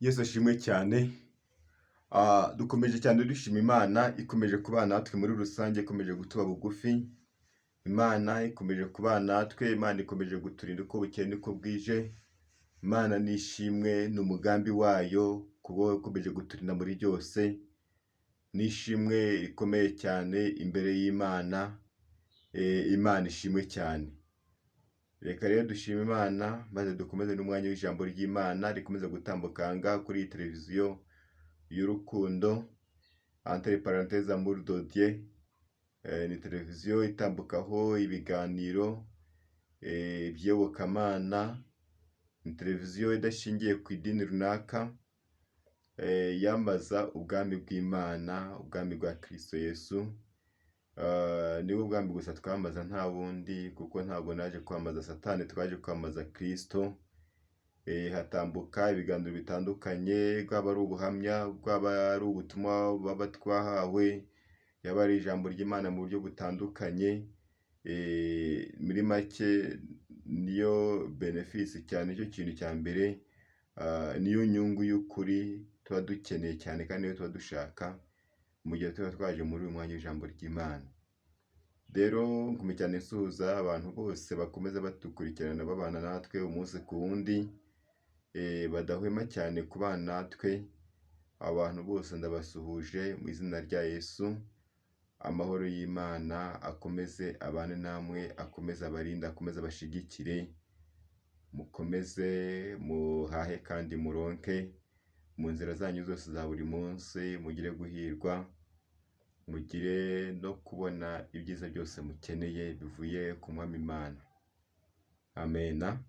Yesu ashimwe cyane. Dukomeje cyane dushima Imana ikomeje kubana natwe muri rusange, ikomeje gutuba bugufi. Imana ikomeje kubana natwe, Imana ikomeje guturinda uko bukeye niko bwije. Imana nishimwe n'umugambi wayo kuba ikomeje guturinda muri byose. Nishimwe rikomeye cyane imbere y'Imana. Imana ishimwe cyane. Reka rero dushima Imana maze dukomeze n'umwanya w'ijambo ry'Imana rikomeza gutambukanga kuri iyi televiziyo y'urukundo, entre parenthèses amour de Dieu. Ni televiziyo itambukaho ibiganiro by'iyobokamana. Ni televiziyo idashingiye ku idini runaka, yambaza ubwami bw'Imana, ubwami bwa Kristo Yesu. Niwe bwami gusa twambaza nta bundi, kuko ntabwo naje kwambaza Satani, twaje kwambaza Kristo. Hatambuka ibiganiro bitandukanye, bwaba ari ubuhamya, bwaba ari ubutumwa baba twahawe, yaba ari ijambo ry'Imana mu buryo butandukanye. Muri make niyo benefisi cyane, nicyo kintu cya mbere, niyo nyungu y'ukuri tuba dukeneye cyane kandi niyo tuba dushaka mu gihe tuba twaje muri uyu mwanya w'ijambo ry'Imana. Rero nkomeye cyane nsuhuza abantu bose bakomeza batukurikirana babana natwe umunsi ku wundi, badahwema cyane kubana natwe. Abantu bose ndabasuhuje mu izina rya Yesu. Amahoro y'Imana akomeze abane namwe, akomeze abarinde, akomeze abashigikire. Mukomeze muhahe kandi muronke mu nzira zanyu zose za buri munsi, mugire guhirwa, mugire no kubona ibyiza byose mukeneye bivuye ku Mwami Imana. Amena.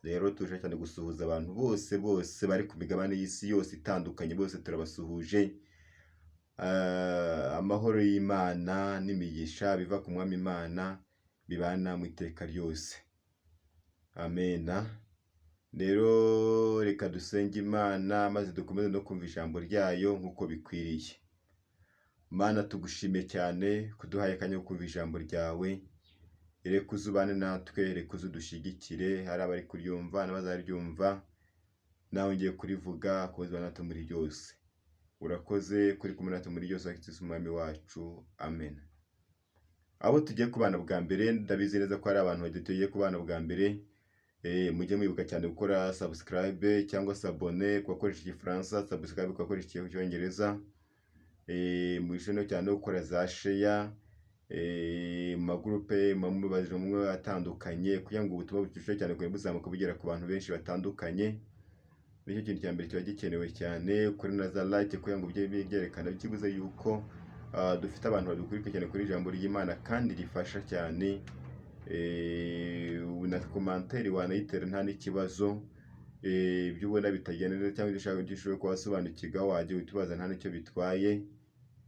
Rero tuje cyane gusuhuza abantu bose bari ku migabane y'isi yose itandukanye, bose turabasuhuje. Amahoro y'Imana n'imigisha biva ku Mwami Imana bibana mu iteka ryose. Amena. Rero reka dusenge Imana maze dukomeze no kumva ijambo ryayo nk'uko bikwiriye. Mana tugushime cyane kuduhaye akanya ko kumva ijambo ryawe. Reka uzubane natwe, reka udushigikire, hari abari kuryumva n'abazaryumva, nawe ngiye kurivuga kuba natwe muri byose. Urakoze kuri kumwe natwe muri byose, Kristo Umwami wacu. Amen. Abo tugiye kubana bwa mbere, ndabizi neza ko hari abantu tugiye kubana bwa mbere. Mujye mwibuka cyane gukora subscribe cyangwa se abone ku bakoresha Igifaransa, subscribe ku bakoresha Icyongereza. Mwishono cyane gukora za share mu magurupe mubazije mumwe atandukanye, kugira ngo ubutumwa bucishwe cyane kure buzamuka bugera ku bantu benshi batandukanye. Nicyo kintu cya mbere kiba gikenewe cyane. Kuri na za like kugira ngo bijye byerekana bikibuze yuko dufite abantu badukurikira cyane kuri ijambo ry'Imana kandi rifasha cyane. Na commentaire wanayitera nta n'ikibazo. Ibyo ubona bitagenda neza cyangwa ushaka gishobora kubasobanukirwa wajye utubaza nta nicyo bitwaye.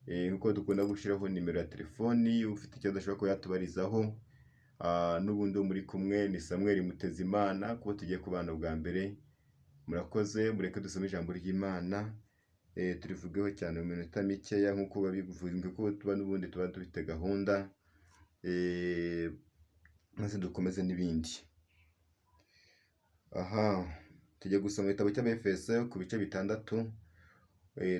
Nkuko dukunda gushiraho nimero ya telefoni, ufite icyo adashobora kuba yatubarizaho. N'ubundi muri kumwe ni Samuel Mutezimana, kuko tugiye kubana bwa mbere. Murakoze, mureke dusome ijambo ry'Imana. Turivugeho cyane mu minota mikeya nkuko babivuze, kuko tuba n'ubundi tuba dufite gahunda. Maze dukomeze n'ibindi. Tugiye gusoma igitabo cy'Abefeso ku bice 6.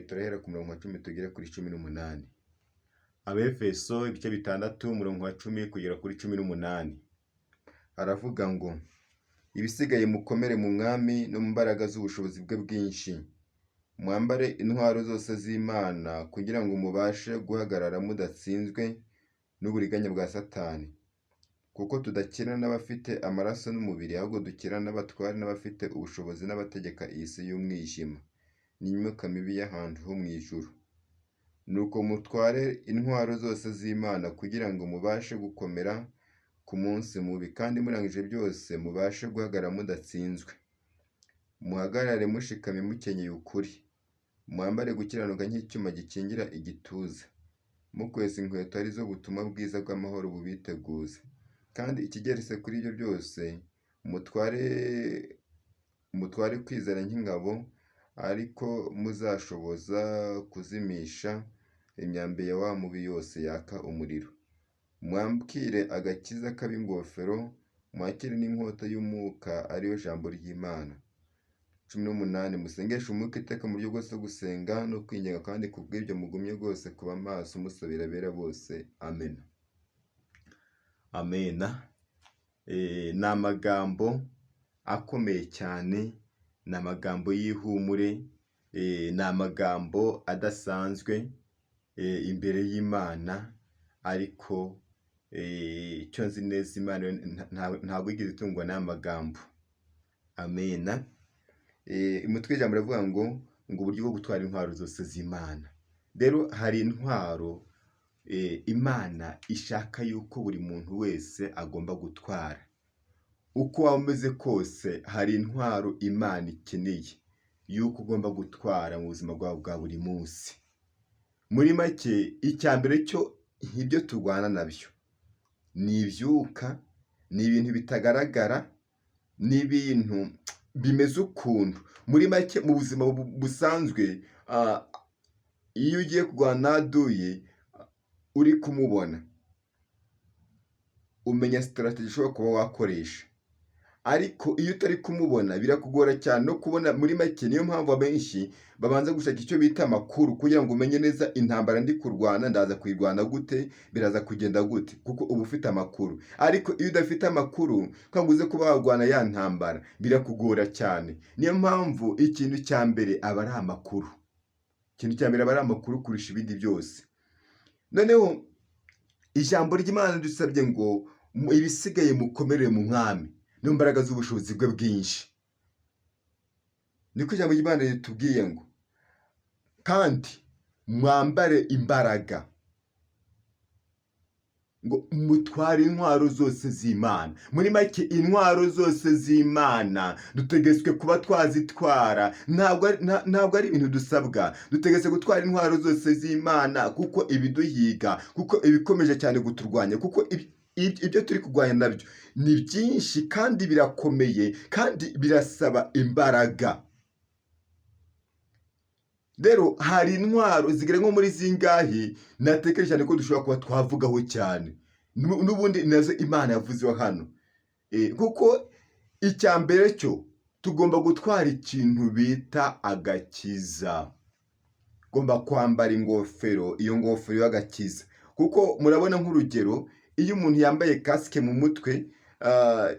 Turahera ku murongo wa 10 tugere kuri 18. Abefeso ibice 6 umurongo wa 10 kugera kuri 18. Aravuga ngo ibisigaye mukomere mu mwami no mu mbaraga z'ubushobozi bwe bwinshi. Mwambare intwaro zose z'Imana kugira ngo mubashe guhagarara mudatsinzwe n'uburiganya bwa Satani. Kuko tudakirana n'abafite amaraso n'umubiri, ahubwo dukirana n'abatware n'abafite ubushobozi n'abategeka iyi si y'umwijima n'imyuka mibi y'ahantu ho mu ijuru. Nuko mutware intwaro zose z'Imana kugira ngo mubashe gukomera ku munsi mubi, kandi murangije byose mubashe guhagarara mudatsinzwe. Muhagarare mushikamye mukenyeye ukuri. Mwambare gukiranuka nk'icyuma gikingira igituza. Mukwese inkweto arizo butumwa bwiza bw'amahoro bubiteguze. Kandi ikigeretse kuri ibyo byose mutware kwizera nk'ingabo, ariko muzashoboza kuzimisha imyambi ya wa mubi yose yaka umuriro. Mwambwire agakiza k'ab'ingofero, mwakire n'inkota y'umwuka ariyo jambo ry'Imana. 18 musengeshe umwuka iteka mu buryo bwose bwo gusenga no kwinginga, kandi kubw'ibyo mugumye rwose kuba maso musabira abera bose. Amen. Amena. Ni amagambo akomeye cyane, ni amagambo y'ihumure, ni amagambo adasanzwe imbere y'Imana, ariko icyo nzi neza Imana ntabwo igeze itungwa n'amagambo. Amena. Umutwe w'ijambo uravuga ngo uburyo bwo gutwara intwaro zose z'Imana. Rero hari intwaro Imana ishaka yuko buri muntu wese agomba gutwara. Uko waba umeze kose, hari intwaro Imana ikeneye yuko ugomba gutwara mu buzima bwawe bwa buri munsi. Muri make, icya mbere cyo ibyo turwana nabyo ni ibyuka, ni ibintu bitagaragara, ni ibintu bimeze ukuntu. Muri make, mu buzima busanzwe, iyo ugiye kurwana n'aduye uri kumubona, umenya strategy ushobora kuba wakoresha. Ariko iyo utari kumubona birakugora cyane no kubona. Muri make, niyo mpamvu abenshi babanza gushaka icyo bita amakuru, kugira ngo umenye neza intambara ndi kurwana ndaza kuyirwana gute, biraza kugenda gute, kuko uba ufite amakuru. Ariko iyo udafite amakuru, kandi uze kuba warwana ya ntambara, birakugora cyane. Niyo mpamvu ikintu cya mbere aba ari amakuru. Ikintu cya mbere aba ari amakuru kurusha ibindi byose. Noneho ijambo ry'Imana dusabye ngo ibisigaye mukomerere mu mwami no mbaraga z'ubushobozi bwe bwinshi. Niko ijambo ry'Imana ritubwiye ngo kandi mwambare imbaraga, ngo mutware intwaro zose z'Imana. Muri make, intwaro zose z'Imana dutegetswe kuba twazitwara. Ntabwo ari ibintu dusabwa. Dutegetswe gutwara intwaro zose z'Imana, kuko ibiduhiga, kuko ibikomeje cyane kuturwanya, kuko ibyo turi kurwanya nabyo ni byinshi kandi birakomeye kandi birasaba imbaraga. Rero hari intwaro zigera nko muri zingahe natekereje cyane ko dushobora kuba twavugaho cyane. N'ubundi nazo Imana yavuzeho hano. Kuko icya mbere cyo tugomba gutwara ikintu bita agakiza. Ugomba kwambara ingofero, iyo ngofero y'agakiza. Kuko murabona nk'urugero, iyo umuntu yambaye kasike mu mutwe,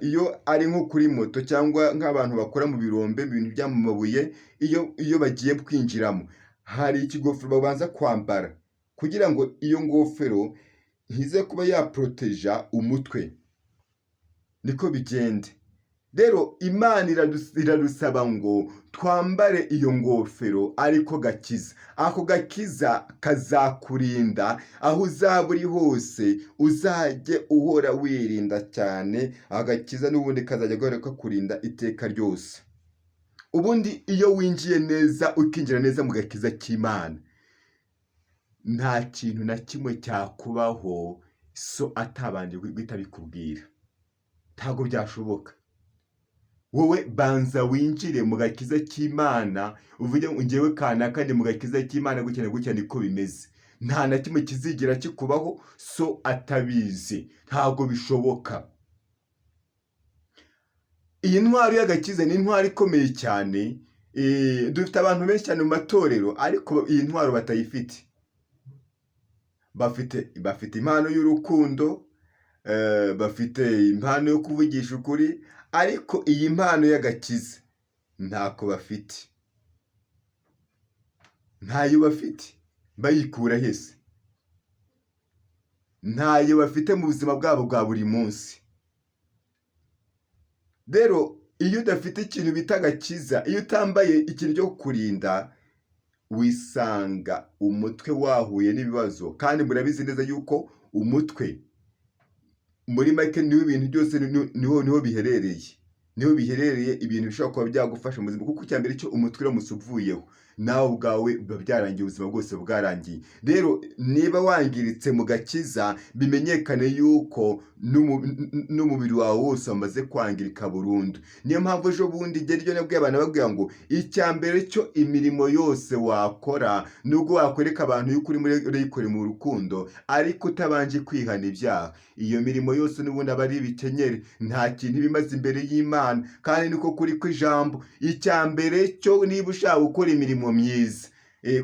iyo ari nko kuri moto cyangwa nk'abantu bakora mu birombe, mu bintu by'amabuye, iyo bagiye kwinjiramo, hari ikigofero babanza kwambara kugira ngo iyo ngofero ntize kuba yaproteja umutwe. Niko bigende. Rero Imana iradusaba ngo twambare iyo ngofero, ariko gakiza. Ako gakiza kazakurinda aho uzaba uri hose, uzajye uhora wirinda cyane. Agakiza n'ubundi kazajya gahora kakurinda iteka ryose. Ubundi iyo winjiye neza, ukinjira neza mu gakiza k'Imana, nta kintu na kimwe cyakubaho so atabanje guhita bikubwira. Ntabwo byashoboka. Wowe banza winjire mu gakiza k'Imana, uvuge ngo ngewe kanaka ndi mu gakiza k'Imana, gutya niko bimeze. Nta na kimwe kizigira kikubaho so atabizi. Ntabwo bishoboka. Iyi ntwaro y'agakiza ni intwaro ikomeye cyane. Dufite abantu benshi cyane mu matorero, ariko iyi ntwaro batayifite. Bafite impano y'urukundo, bafite impano yo kuvugisha ukuri, ariko iyi mpano y'agakiza ntako bafite. Ntayo bafite. Bayikura hese? Ntayo bafite mu buzima bwabo bwa buri munsi. Rero iyo udafite ikintu bita agakiza, iyo utambaye ikintu cyo kukurinda, wisanga umutwe wahuye n'ibibazo. Kandi murabizi neza yuko umutwe muri make niho ibintu byose niho biherereye. Niho biherereye ibintu bishobora kuba byagufasha mu buzima. Kuko icya mbere cyo umutwe uramutse uvuyeho, nawe ubwawe biba byarangiye, ubuzima bwose bwarangiye. Rero niba wangiritse mu gakiza, bimenyekane yuko n'umubiri wawe wose wamaze kwangirika burundu. Niyo mpamvu ejo bundi ryo nabwiye abantu babwira ngo icya mbere cyo imirimo yose wakora, nubwo wakwereka abantu yuko urayikora mu rukundo, ariko utabanje kwihana ibyaha, iyo mirimo yose n'ubundi aba ari ibikenyeri. Nta kintu bimaze imbere y'Imana. kw'Imana, kandi niko kuri kw'ijambo. Icya mbere cyo niba ushaka gukora imirimo myiza,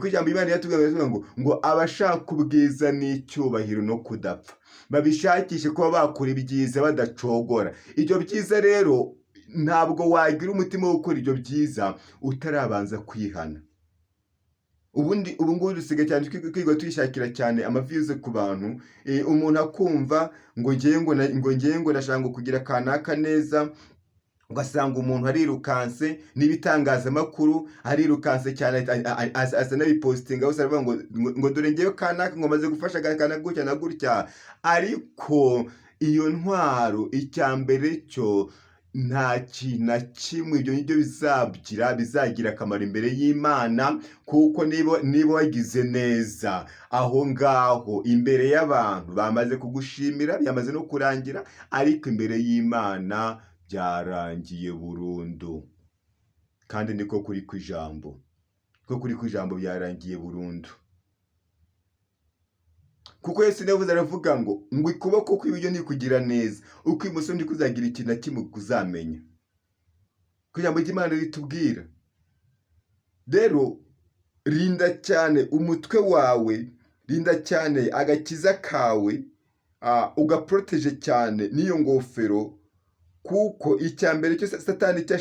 ku ijambo Imana yatubwira ngo abashaka ubwiza n'icyubahiro no kudapfa babishakishe kuba bakora ibyiza badacogora. Ibyo byiza rero ntabwo wagira umutima wo gukora ibyo byiza utarabanza kwihana. ubu ngubu dusigaye cyane kwiga twishakira cyane amaviyuze ku bantu, umuntu akumva ngo ngiye ngo nashaka kugira kanaka neza, ugasanga umuntu arirukanse n'ibitangazamakuru, arirukanse cyane asa n'abipostinga hose aravuga ngo dore ngewe kanaka ngo maze gufasha kanaka gutya na gutya. Ariko iyo ntwaro icya mbere cyo nta kintu na kimwe ibyo ngibyo bizagira akamaro imbere y'Imana, kuko niba wagize neza aho ngaho imbere y'abantu bamaze kugushimira, byamaze no kurangira, ariko imbere y'Imana byarangiye burundu. Kandi niko kuri kw'ijambo, ko kuri kw'ijambo byarangiye burundu. Kuko Yesu yavuze aravuga ngo ukuboko kw'iburyo ni kugira neza, ukw'imoso ndi kuzagira ikintu na kimwe kuzamenya. Ko ijambo ry'Imana ritubwira. Rero rinda cyane umutwe wawe, rinda cyane agakiza kawe, ugaproteje cyane n'iyo ngofero, kuko icya mbere cyo Satani icyo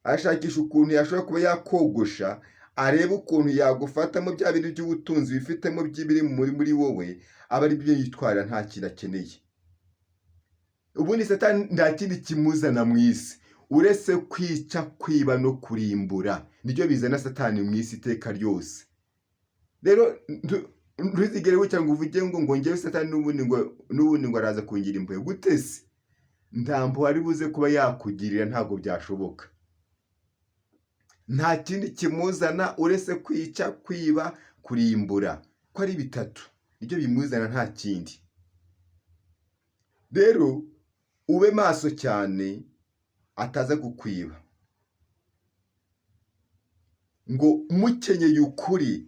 ashakisha ukuntu yashobora kuba yakogosha, areba ukuntu yagufatamo bya bintu by'ubutunzi bifitemo by'ibiri muri wowe, aba ari byo yitwara, nta kintu akeneye. Ubundi Satani nta kindi kimuzana mu isi uretse kwica, kwiba no kurimbura. Nibyo bizana Satani mu isi iteka ryose. Rero ntuzigere wicara ngo uvuge ngo ngewe Satani n'ubundi ngo araza kungira impuhwe. Gute se? Nta mpuhwe ari buze kuba yakugirira, ntabwo byashoboka. Nta kindi kimuzana uretse kwica, kwiba, kurimbura, ko ari bitatu nibyo bimuzana, nta kindi. Rero ube maso cyane ataza kukwiba, ngo mukenyeye ukuri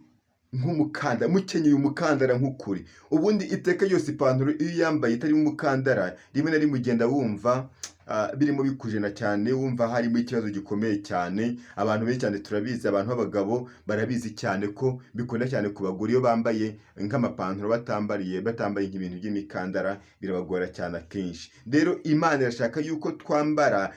nk'umukandara, mukenyeye umukandara nk'ukuri. Ubundi iteka ryose ipantaro iyo yambaye itari umukandara, rimwe na rimwe ugenda wumva birimo bikujena cyane, wumva harimo ikibazo gikomeye cyane. Abantu benshi cyane turabizi, abantu b'abagabo barabizi cyane ko bikunda cyane ku bagore iyo bambaye nk'amapantaro batambaye nk'ibintu by'imikandara, birabagora cyane akenshi. Rero Imana irashaka yuko twambara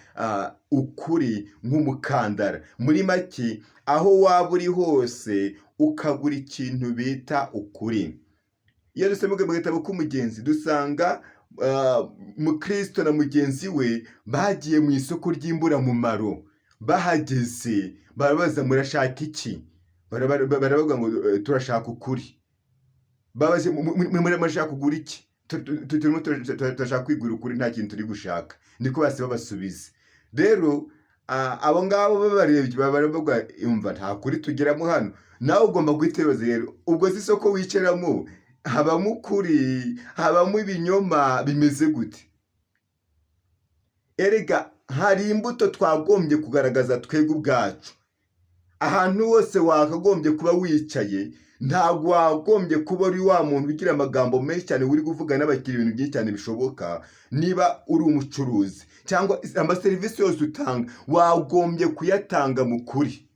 ukuri nk'umukandara. Muri make, aho waba uri hose ukagura ikintu bita ukuri. Iyo dusoma mu gitabo k'umugenzi dusanga Mukristo na mugenzi we bagiye mu isoko ry'imburamumaro. Bahageze barabaza murashaka iki? Baravuga ngo turashaka ukuri. Babaze murashaka kugura iki? Turashaka kwigura ukuri, nta kintu turi gushaka. Niko base babasubiza. Rero abo ngabo babarebye baravuga umva nta kuri tugeramo hano. Nawe ugomba guhita rero, ubwo si isoko wicaramo habamo ukuri, habamo ibinyoma, bimeze gute? Erega hari imbuto twagombye kugaragaza twebwe ubwacu. Ahantu hose wakagombye kuba wicaye, ntabwo wagombye kuba uri wa muntu ugira amagambo menshi cyane uri kuvuga n'abakiriya ibintu byinshi cyane bishoboka. Niba uri umucuruzi cyangwa amaserivisi yose utanga, wagombye kuyatanga mu kuri.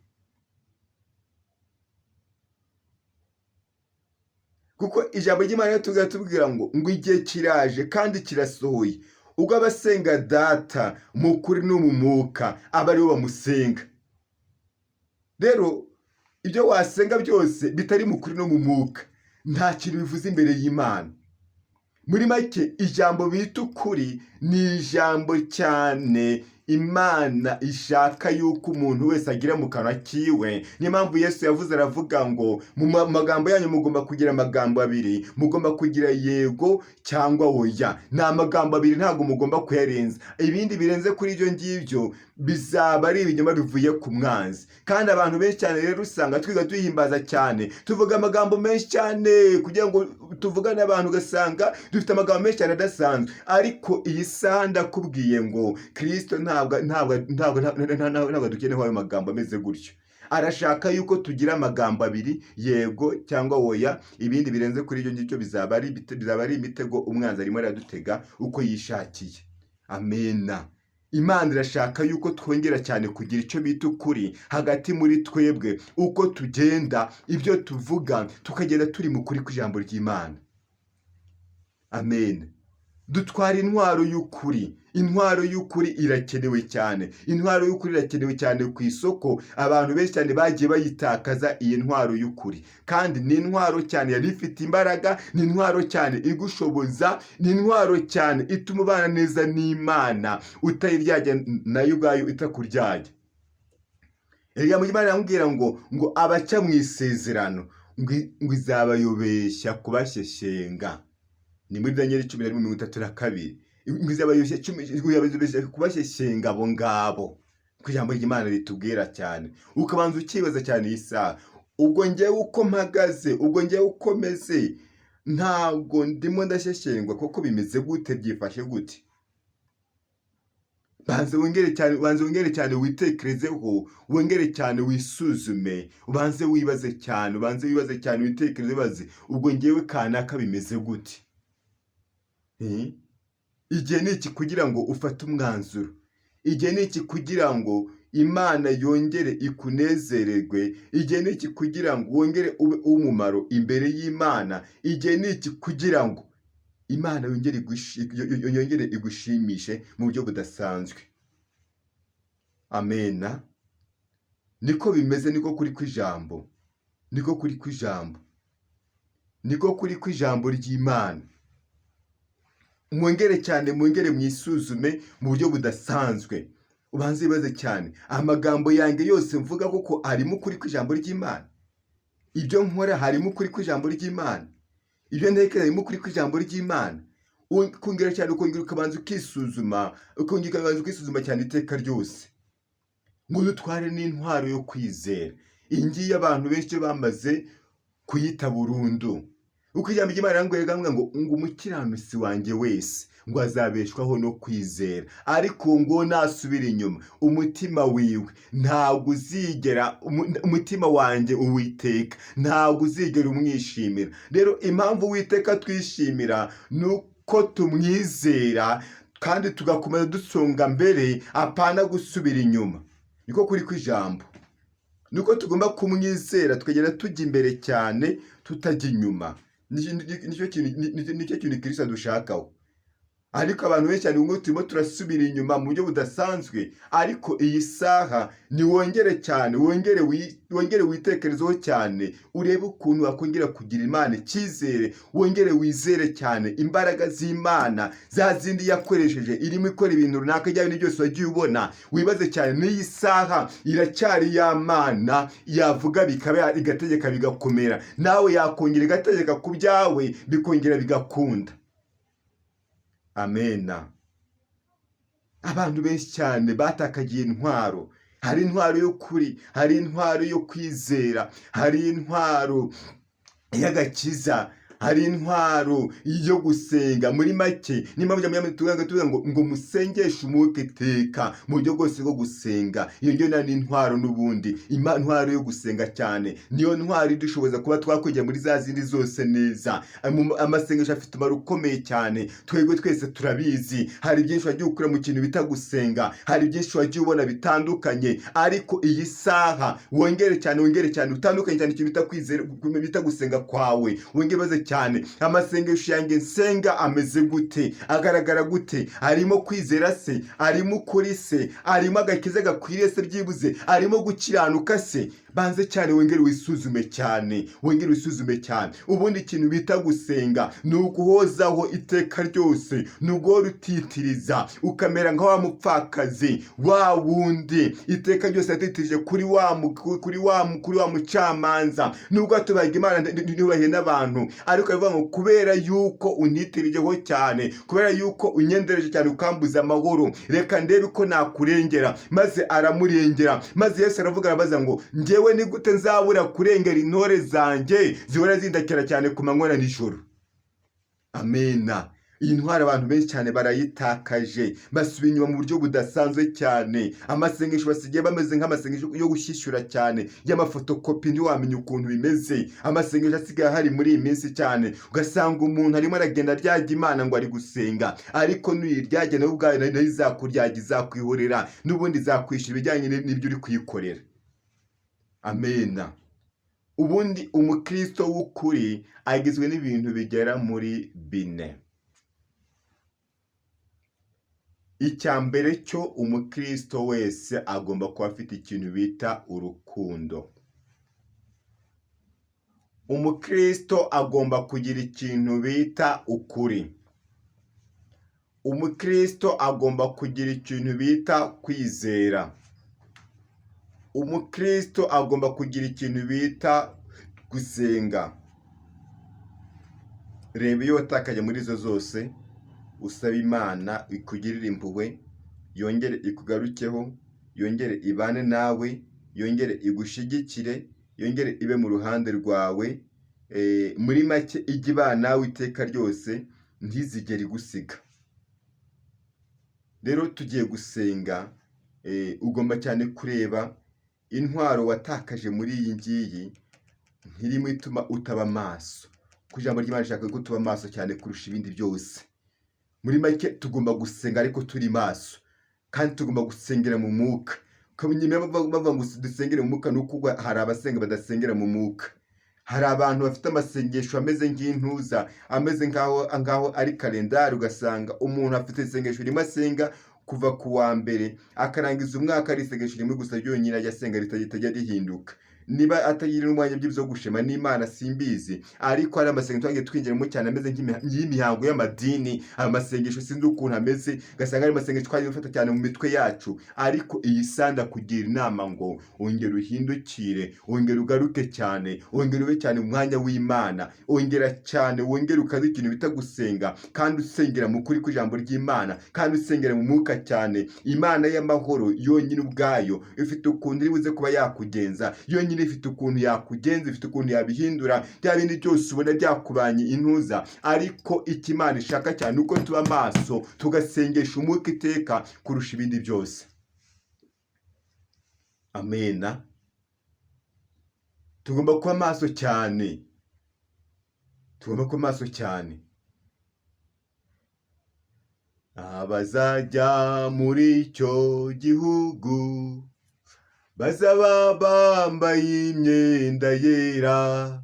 Kuko ijambo ry'Imana tubwira ngo igihe kiraje kandi kirasohoye, ubwo abasenga Data mu kuri no mu mwuka aba aribo bamusenga. Rero ibyo wasenga byose bitari mu kuri no mu mwuka, nta kintu bivuze imbere y'Imana. Muri make, ijambo bita ukuri ni ijambo cyane Imana ishaka yuko umuntu wese agira mu kanwa kiwe. Niyo mpamvu Yesu yavuze aravuga ngo mu magambo yanyu mugomba kugira amagambo abiri, mugomba kugira yego cyangwa oya. Ni amagambo abiri, ntabwo mugomba kuyarenza. Ibindi birenze kuri ibyo ngibyo bizaba ari ibinyoma bivuye ku mwanzi. Kandi abantu benshi cyane rero usanga twiga tuyihimbaza cyane, tuvuga amagambo menshi cyane kugira ngo tuvugane abantu, ugasanga dufite amagambo menshi cyane adasanzwe. Ariko iyi saha ndakubwiye ngo Kristo ntabwo dukeneye ayo magambo ameze gutyo. Arashaka yuko tugira amagambo abiri, yego cyangwa oya. Ibindi birenze kuri ibyo ngibyo bizaba ari imitego umwanzi arimo aradutega uko yishakiye. Amena. Imana irashaka yuko twongera cyane kugira icyo bita ukuri hagati muri twebwe, uko tugenda ibyo tuvuga tukagenda turi mu kuri kw'ijambo ry'Imana. Amen. Dutwara intwaro y'ukuri. Intwaro y'ukuri irakenewe cyane. Intwaro y'ukuri irakenewe cyane ku isoko. Abantu benshi cyane bagiye bayitakaza iyi ntwaro y'ukuri. Kandi ni intwaro cyane yari ifite imbaraga, ni intwaro cyane igushoboza, ni intwaro cyane ituma ubana neza n'Imana, utayiryajya nayo ubwayo itakuryajya. Ijambo ry'Imana riramubwira ngo abaca mu isezerano ngo izabayobeshya kubashyeshyenga. Ni muri Daniel 11:32. Izabayobeshya kubashyeshyenga abo ngabo. Ku ijambo ry'Imana ritubwira cyane. Ukabanza ukibaza cyane isaha. Ubwo ngewe uko mpagaze, ubwo ngewe uko meze, ntabwo ndimo ndashyeshyengwa kuko bimeze gute, byifashe gute? Banze wongere cyane witekerezeho, wongere cyane wisuzume, ubanze wibaze cyane, witekereze baze, ubwo ngewe kanaka bimeze gute? Igihe ni iki kugira ngo ufate umwanzuro? Igihe ni iki kugira ngo Imana yongere ikunezererwe? Igihe ni iki kugira ngo wongere ube umumaro imbere y'Imana? Igihe ni iki kugira ngo Imana yongere igushimishe mu buryo budasanzwe? Amena. Niko bimeze, niko kuri kw'ijambo. Niko kuri kw'ijambo. Niko kuri kw'ijambo ry'Imana. Mwongere cyane, mwongere mwisuzume mu buryo budasanzwe. Ubanze ibaze cyane, amagambo yanjye yose mvuga kuko arimo ukuri kw'ijambo ry'Imana? Ibyo nkora harimo ukuri kw'ijambo ry'Imana? Ibyo ntekereza harimo ukuri kw'ijambo ry'Imana? Ukongera cyane, ukongera ukabanza ukisuzuma, cyane iteka ryose. Ngo dutware n'intwaro yo kwizera. Iyi ngiyi abantu benshi bamaze kuyita burundu. Uko ijambo ry'Imana riramubwira ngo umukiranutsi wanjye wese ngo azabeshwaho no kwizera, ariko ngo nasubira inyuma umutima wiwe ntabwo uzigera, umutima wanjye Uwiteka ntabwo uzigera umwishimira. Rero impamvu Uwiteka twishimira nuko tumwizera kandi tugakomeza dusonga mbere, apana gusubira inyuma. Niko kuri kw'ijambo. Nuko tugomba kumwizera tukagenda tujya imbere cyane tutajya inyuma. Nicyo kintu Kristo dushakaho. Ariko abantu benshi cyane ngo turimo turasubira inyuma mu buryo budasanzwe. Ariko iyi saha ni wongere cyane, wongere witekerezeho cyane, urebe ukuntu wakongera kugira Imana icyizere, wongere wizere cyane imbaraga z'Imana, za zindi yakoresheje irimo ikora ibintu runaka ibyo bintu byose wagiye ubona. Wibaze cyane, n'iyi saha iracyari ya Mana yavuga bikaba, igategeka bigakomera. Nawe yakongera igategeka ku byawe bikongera bigakunda. Amena. Abantu benshi cyane batakagiye intwaro. Hari intwaro y'ukuri, hari intwaro yo kwizera, hari intwaro y'agakiza, hari intwaro yo gusenga. Muri make nimba tuvuga ngo musengeshe umwuka iteka mu buryo bwose bwo gusenga. Iyo ngiyo ni intwaro n'ubundi. Intwaro yo gusenga cyane niyo ntwaro idushoboza kuba twakwegera muri za zindi zose neza. Amasengesho afite umumaro ukomeye cyane, twebwe twese turabizi. Hari byinshi wagiye ukura mu kintu bita gusenga, hari byinshi wagiye ubona bitandukanye, ariko iyi saha wongere cyane utandukanye cyane ikintu bita kwizera, bita gusenga kwawe. Wongere baze cyane, amasengesho yanjye nsenga ameze gute, agaragara gute, arimo kwizera se, arimo ukuri se, arimo agakiza gakwiriye se, byibuze arimo gukiranuka se? Banze cyane wongere wisuzume cyane, ubundi ikintu bita gusenga ni uguhozaho iteka ryose, ni uguhora utitiriza, ukamera nka wa mupfakazi wa wundi iteka ryose yatitirije kuri wa mucamanza. Nubwo atubaga Imana ntubahe n'abantu, ariko bivuga ngo kubera yuko untitirijeho cyane, kubera yuko unyendereje cyane ukambuza amahoro, reka ndebe ko nakurengera. Maze aramurengera. Maze Yesu aravuga arabaza ngo njyewe ni gute nzabura kurengera intore zanjye zihora zindakira cyane ku manywa na nijoro? Amena. iyi ntwaro abantu benshi cyane barayitakaje, basubiye inyuma mu buryo budasanzwe cyane. Amasengesho basigaye bameze nk'amasengesho yo gushyishyura cyane y'amafotokopi, ntiwamenya ukuntu bimeze. Amasengesho asigaye ahari muri iyi minsi cyane, ugasanga umuntu arimo aragenda aryajya Imana ngo ari gusenga, ariko nuyiryajya nawe ubwayo nayo izakuryajya, izakwihorera, n'ubundi izakwishyura ibijyanye n'ibyo uri kuyikorera. Amena. Ubundi umukristo w'ukuri agizwe n'ibintu bigera muri 4. Icya mbere cyo, umukristo wese agomba kuba afite ikintu bita urukundo. Umukristo agomba kugira ikintu bita ukuri. Umukristo agomba kugira ikintu bita kwizera. Umukristo agomba kugira ikintu bita gusenga. Reba iyo watakaje muri izo zose, usaba Imana ikugirire impuhwe, yongere ikugarukeho, yongere ibane nawe, yongere igushigikire, yongere ibe mu ruhande rwawe, muri make ijye ibana nawe iteka ryose, ntizigere igusiga. Rero tugiye gusenga, ugomba cyane kureba intwaro watakaje muri iyi ngiyi, ntirimo ituma utaba maso. Ku ijambo ry'Imana rishaka ko tuba maso cyane kurusha ibindi byose. Muri make tugomba gusenga ariko turi maso, kandi tugomba gusengera mu mwuka. Bavuga ngo dusengere mu mwuka, nuko hari abasenga badasengera mu mwuka. Hari abantu bafite amasengesho ameze nk'intuza, ameze ngaho ari kalendari, ugasanga umuntu afite isengesho rimwe asenga kuva ku wa mbere, akarangiza umwaka ari isengesho rimwe gusa ryonyine ajya asenga, ritajya rihinduka. Niba atagira umwanya by'ibyo gushema n'Imana simbizi, ariko hari amasengesho twagiye twinjiramo cyane ameze nk'imihango y'amadini. Amasengesho sinzi ukuntu ameze, gasanga ari amasengesho twagiye dufata cyane mu mitwe yacu. Ariko iyi sanda kugira inama ngo ongera uhindukire, ongera ugaruke cyane, ongera ube cyane mu mwanya w'Imana, ongera cyane, wongera ukaze ikintu bita gusenga, kandi usengera mu kuri kw'ijambo ry'Imana, kandi usengera mu mwuka cyane. Imana y'amahoro yonyine ubwayo ifite ukuntu iri buze kuba yakugenza, yonyine ifite ukuntu yakugenza, ifite ukuntu yabihindura bya bindi byose ubona byakubanye intuza. Ariko icyo Imana ishaka cyane uko tuba maso, tugasengesha umwuka iteka kurusha ibindi byose. Amena. Tugomba kuba maso cyane, tugomba kuba maso cyane. Abazajya muri icyo gihugu bazaba bambaye imyenda yera,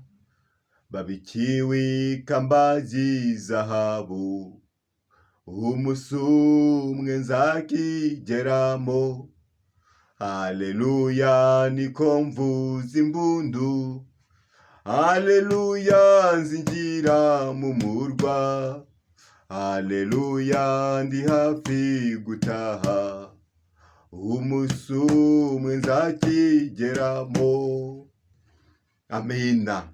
babikiwe ikamba z'izahabu, umunsi umwe nzakigeramo. Haleluya, niko mvuza impundu, haleluya, nzinjira mu murwa, haleluya, ndi hafi gutaha, umunsi umwe nzakigeramo. Amena.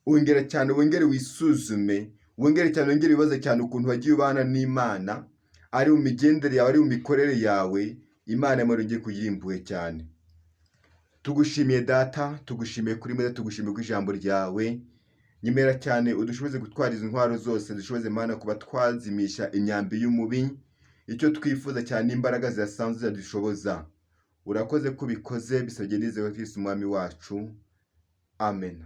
Wongera cyane, wongere wisuzume, wongere cyane, wongere wibaze cyane ukuntu wagiye ubana n'Imana, ari mu migendere yawe, ari mu mikorere yawe. Imana yamara ugiye kugira impuhwe cyane. Tugushimiye Data, tugushimiye kuri Mube, tugushimiye ku ijambo ryawe. Nyemera cyane udushoboze gutwara izo ntwaro zose, dushoboze Mana kuba twazimisha imyambi y'umubi. Icyo twifuza cyane imbaraga zidasanzwe zadushoboza. Urakoze ko ubikoze, bisabye nizeye Kristo umwami wacu. Amen.